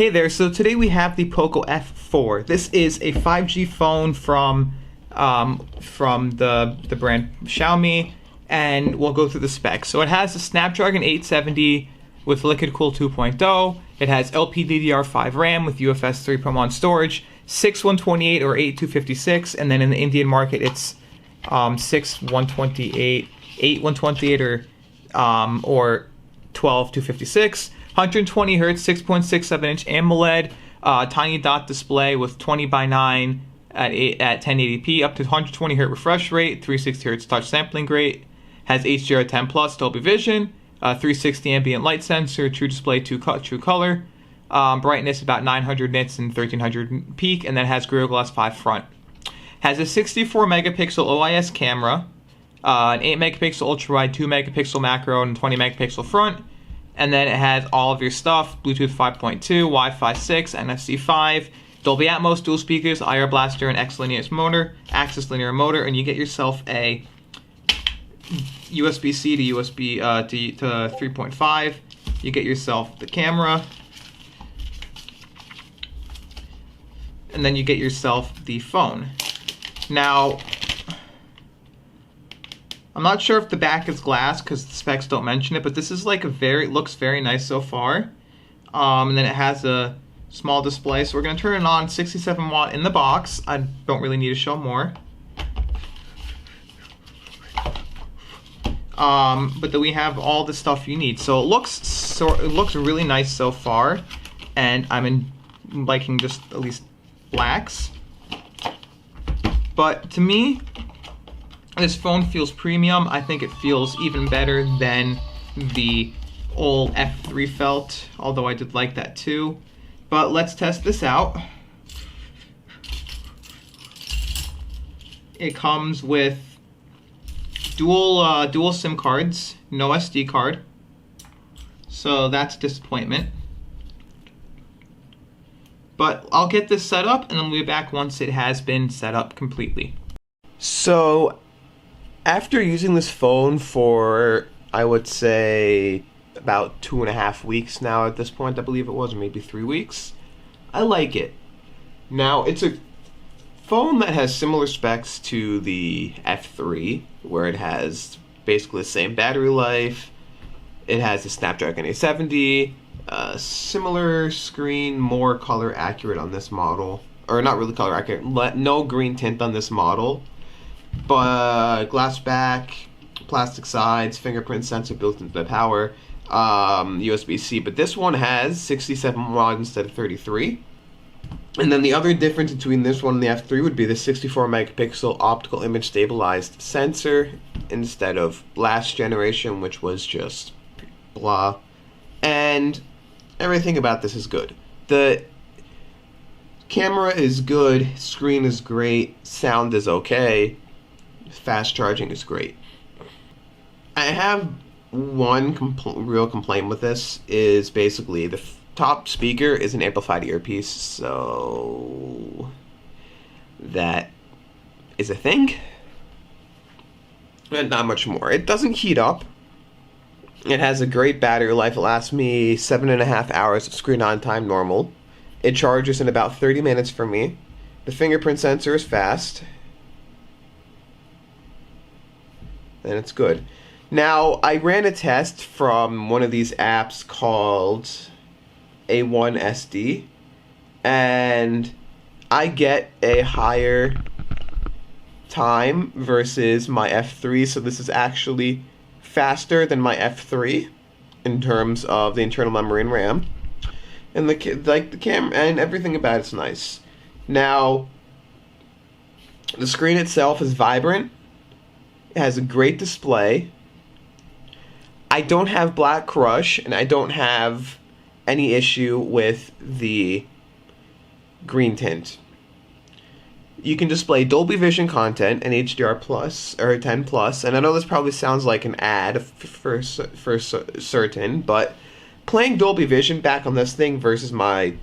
Hey there, so today we have the Poco F4. This is a 5G phone from the brand Xiaomi, and we'll go through the specs. So it has a Snapdragon 870 with Liquid Cool 2.0. It has LPDDR5 RAM with UFS 3.1 storage, 6128 or 8256, and then in the Indian market it's 6128, 8128 or 12256. 120 Hz, 6.67 inch AMOLED, tiny dot display with 20 by 9 at 1080p, up to 120 Hz refresh rate, 360 Hz touch sampling rate, has HDR10 Plus, Dolby Vision, 360 ambient light sensor, true display, true color, brightness about 900 nits and 1300 peak, and then has Gorilla Glass 5 front. Has a 64 megapixel OIS camera, an 8 megapixel ultra wide, 2 megapixel macro, and 20 megapixel front. And then it has all of your stuff: Bluetooth 5.2, Wi-Fi 6, NFC 5, Dolby Atmos, dual speakers, IR blaster, and X linear motor, Axis linear motor, and you get yourself a USB-C to USB to 3.5. You get yourself the camera, and then you get yourself the phone. Now, I'm not sure if the back is glass because the specs don't mention it, but this is like looks very nice so far. And then it has a small display, so we're going to turn it on. 67 watt in the box. I don't really need to show more. But then we have all the stuff you need. So it looks really nice so far, and I'm liking just at least blacks. But to me, this phone feels premium. I think it feels even better than the old F3 felt, although I did like that too. But let's test this out. It comes with dual SIM cards, no SD card. So that's a disappointment. But I'll get this set up and then we'll be back once it has been set up completely. So after using this phone for, I would say, about 2.5 weeks now at this point, I believe it was, or maybe 3 weeks, I like it. Now, it's a phone that has similar specs to the F3, where it has basically the same battery life. It has the Snapdragon 870, similar screen, more color accurate on this model. Or not really color accurate, no green tint on this model. But glass back, plastic sides, fingerprint sensor built into the power, USB-C. But this one has 67 watt instead of 33. And then the other difference between this one and the F3 would be the 64 megapixel optical image stabilized sensor instead of last generation, which was just blah. And everything about this is good. The camera is good, screen is great, sound is okay. Fast charging is great. I have one real complaint with this, is basically the top speaker is an amplified earpiece, so that is a thing. And not much more. It doesn't heat up. It has a great battery life. It lasts me 7.5 hours of screen on time normal. It charges in about 30 minutes for me. The fingerprint sensor is fast. And it's good. Now, I ran a test from one of these apps called A1SD, and I get a higher time versus my F3, so this is actually faster than my F3 in terms of the internal memory and RAM. And the camera and everything about it's nice. Now, the screen itself is vibrant. It has a great display. I don't have Black Crush, and I don't have any issue with the green tint. You can display Dolby Vision content and HDR Plus or 10 Plus, and I know this probably sounds like an ad for certain, but playing Dolby Vision back on this thing versus my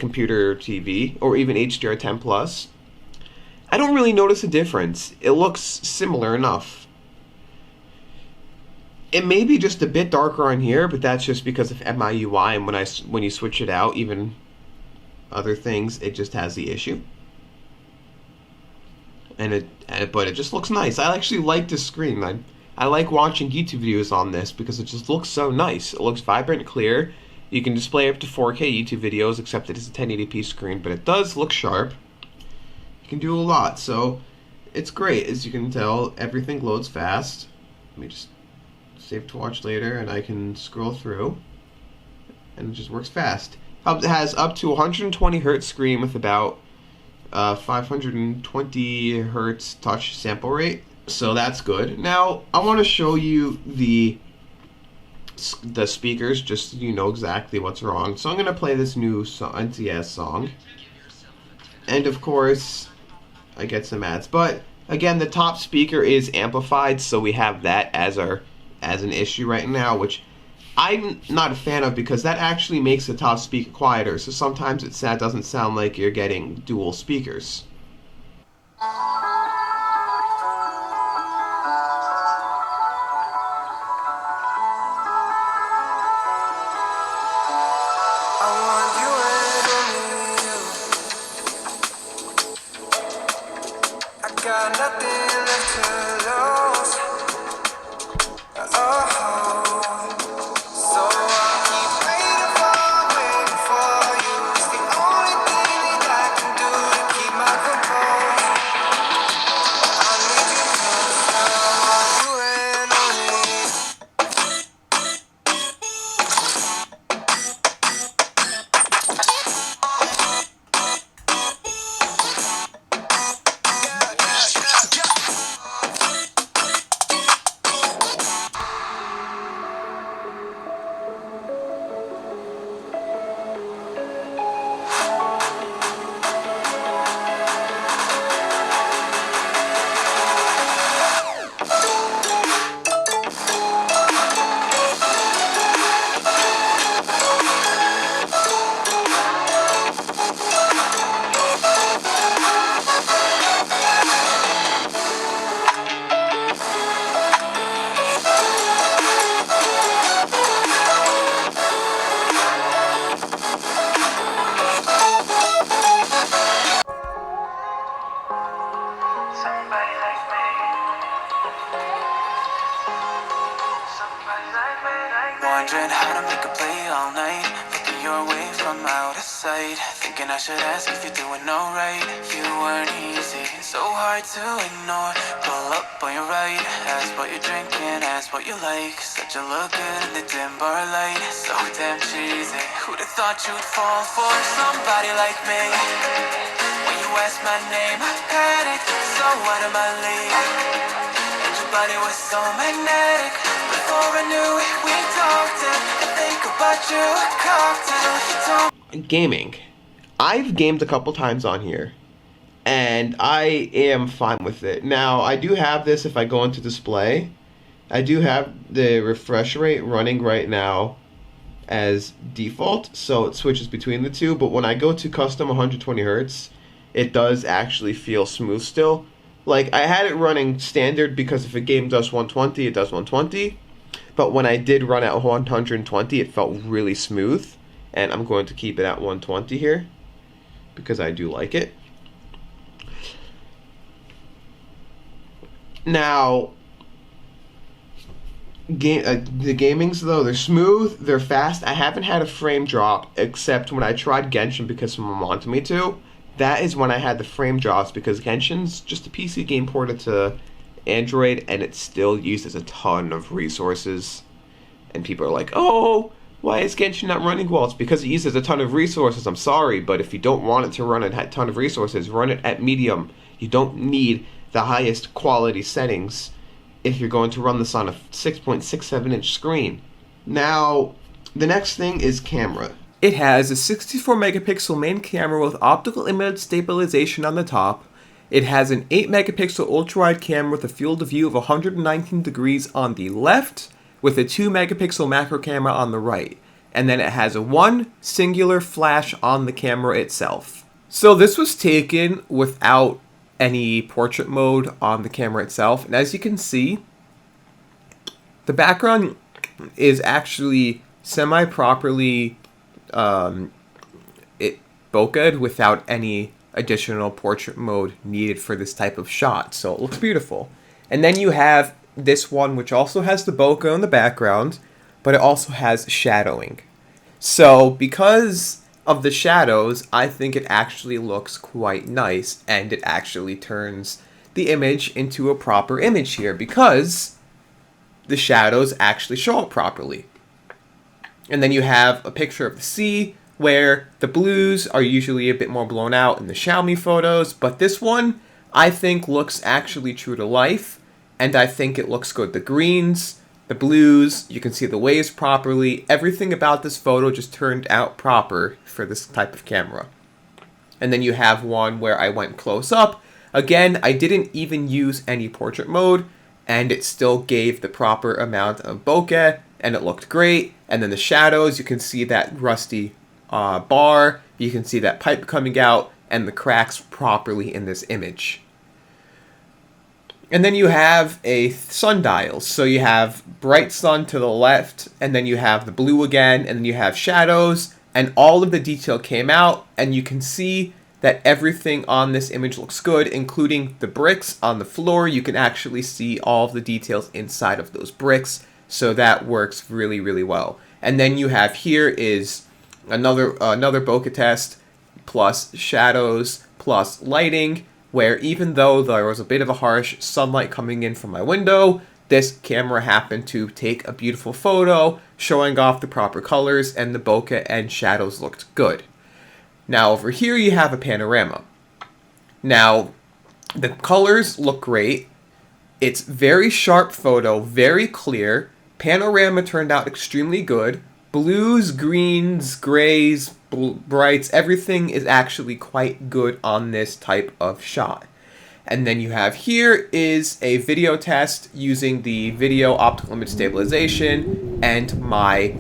computer TV or even HDR 10 Plus, I don't really notice a difference. It looks similar enough. It may be just a bit darker on here, but that's just because of MIUI, and when you switch it out, even other things, it just has the issue. But it just looks nice. I actually like this screen. I like watching YouTube videos on this because it just looks so nice. It looks vibrant and clear. You can display up to 4K YouTube videos, except it is a 1080p screen, but it does look sharp. You can do a lot, so it's great. As you can tell, everything loads fast. Let me just save to watch later, and I can scroll through, and it just works fast. It has up to 120 hertz screen with about 520 hertz touch sample rate, so that's good. Now I want to show you the speakers just so you know exactly what's wrong. So I'm going to play this new NTS song, and of course I get some ads, but again, the top speaker is amplified, so we have that as an issue right now, which I'm not a fan of because that actually makes the top speaker quieter, so sometimes it doesn't sound like you're getting dual speakers. Got nothing left to lose. So I'll keep waiting for you. It's the only thing that I can do to keep my composure. I need you close now, you and only. Somebody like me. Somebody like me, like me. Wondering how to make a play all night. Looking your way from out of sight. Thinking I should ask if you're doing alright. You weren't easy, so hard to ignore. Pull up on your right. Ask what you're drinking, ask what you like. Said you look good in the dim bar light. So damn cheesy. Who'd have thought you'd fall for somebody like me? When you ask my name, I panic. So what am I leaving? And your body was so magnetic. Before I knew it, we talked and I think about you, a cocktail. You told Gaming. I've gamed a couple times on here, and I am fine with it. Now, I do have this if I go into display. I do have the refresh rate running right now as default, so it switches between the two, but when I go to custom 120 hertz, it does actually feel smooth still. Like, I had it running standard because if a game does 120, it does 120, but when I did run at 120, it felt really smooth, and I'm going to keep it at 120 here because I do like it. Now, the gamings though, they're smooth, they're fast. I haven't had a frame drop except when I tried Genshin because someone wanted me to. That is when I had the frame drops because Genshin's just a PC game ported to Android and it still uses a ton of resources. And people are like, oh, why is Genshin not running well? It's because it uses a ton of resources. I'm sorry, but if you don't want it to run at a ton of resources, run it at medium. You don't need the highest quality settings if you're going to run this on a 6.67 inch screen. Now, the next thing is camera. It has a 64 megapixel main camera with optical image stabilization on the top. It has an 8 megapixel ultra-wide camera with a field of view of 119 degrees on the left, with a 2 megapixel macro camera on the right. And then it has a one singular flash on the camera itself. So this was taken without any portrait mode on the camera itself, and as you can see, The background is actually semi-properly it bokeh'd without any additional portrait mode needed for this type of shot, so it looks beautiful. And then you have this one, which also has the bokeh in the background, but it also has shadowing. So because of the shadows, I think it actually looks quite nice, and it actually turns the image into a proper image here, because the shadows actually show up properly. And then you have a picture of the sea, where the blues are usually a bit more blown out in the Xiaomi photos, but this one, I think, looks actually true to life, and I think it looks good. The greens, the blues, you can see the waves properly. Everything about this photo just turned out proper for this type of camera. And then you have one where I went close up. Again, I didn't even use any portrait mode, and it still gave the proper amount of bokeh, and it looked great. And then the shadows, you can see that rusty bar, you can see that pipe coming out, and the cracks properly in this image. And then you have a sundial, so you have bright sun to the left, and then you have the blue again, and then you have shadows, and all of the detail came out, and you can see that everything on this image looks good, including the bricks on the floor. You can actually see all of the details inside of those bricks, so that works really, really well. And then you have here is another bokeh test, plus shadows, plus lighting, where even though there was a bit of a harsh sunlight coming in from my window, this camera happened to take a beautiful photo, showing off the proper colors, and the bokeh and shadows looked good. Now over here you have a panorama. Now, the colors look great. It's very sharp photo, very clear. Panorama turned out extremely good. Blues, greens, grays, brights, everything is actually quite good on this type of shot. And then you have here is a video test using the video optical image stabilization and my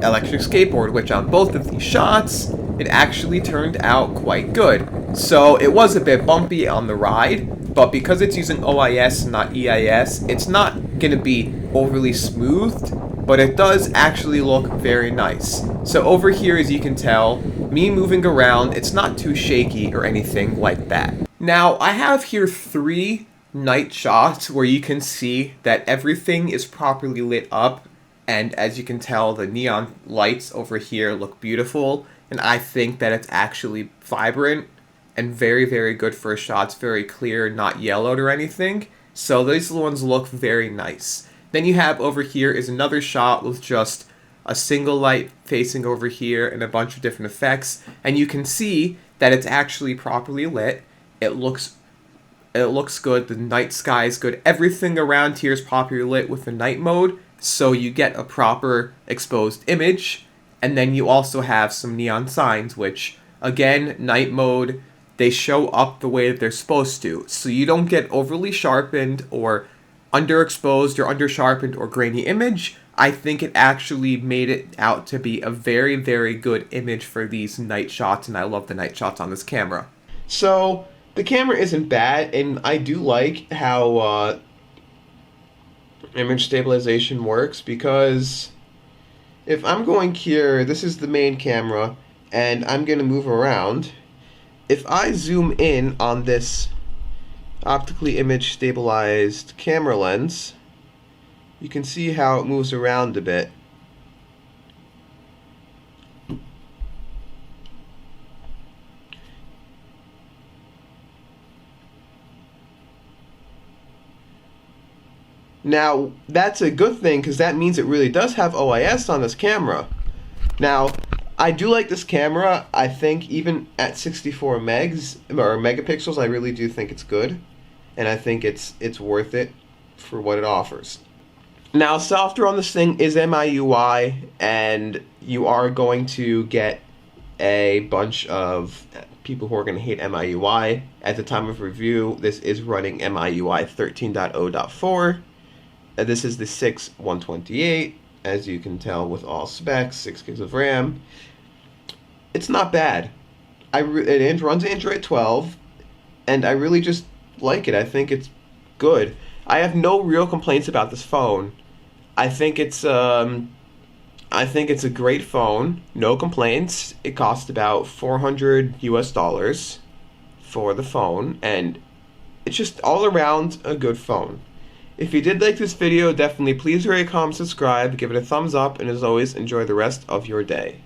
electric skateboard, which on both of these shots, it actually turned out quite good. So it was a bit bumpy on the ride, but because it's using OIS and not EIS, it's not going to be overly smoothed, but it does actually look very nice. So over here, as you can tell, me moving around, it's not too shaky or anything like that. Now, I have here 3 night shots where you can see that everything is properly lit up, and as you can tell, the neon lights over here look beautiful, and I think that it's actually vibrant and very, very good for a shot. It's very clear, not yellowed or anything, so these ones look very nice. Then you have over here is another shot with just a single light facing over here and a bunch of different effects, and you can see that it's actually properly lit. It looks good, the night sky is good, everything around here is properly lit with the night mode, so you get a proper exposed image. And then you also have some neon signs, which, again, night mode, they show up the way that they're supposed to, so you don't get overly sharpened or underexposed or undersharpened or grainy image. I think it actually made it out to be a very, very good image for these night shots, and I love the night shots on this camera. So, the camera isn't bad, and I do like how image stabilization works, because if I'm going here, this is the main camera, and I'm going to move around. If I zoom in on this optically image stabilized camera lens, you can see how it moves around a bit. Now, that's a good thing, because that means it really does have OIS on this camera. Now, I do like this camera. I think even at 64 megs or megapixels, I really do think it's good, and I think it's worth it for what it offers. Now, software on this thing is MIUI, and you are going to get a bunch of people who are going to hate MIUI. At the time of review, this is running MIUI 13.0.4. This is the 6128, as you can tell with all specs, 6 gigs of RAM. It's not bad. It runs Android 12, and I really just like it. I think it's good. I have no real complaints about this phone. I think it's a great phone. No complaints. It cost about $400 for the phone, and it's just all around a good phone. If you did like this video, definitely please rate, comment, subscribe, give it a thumbs up, and as always, enjoy the rest of your day.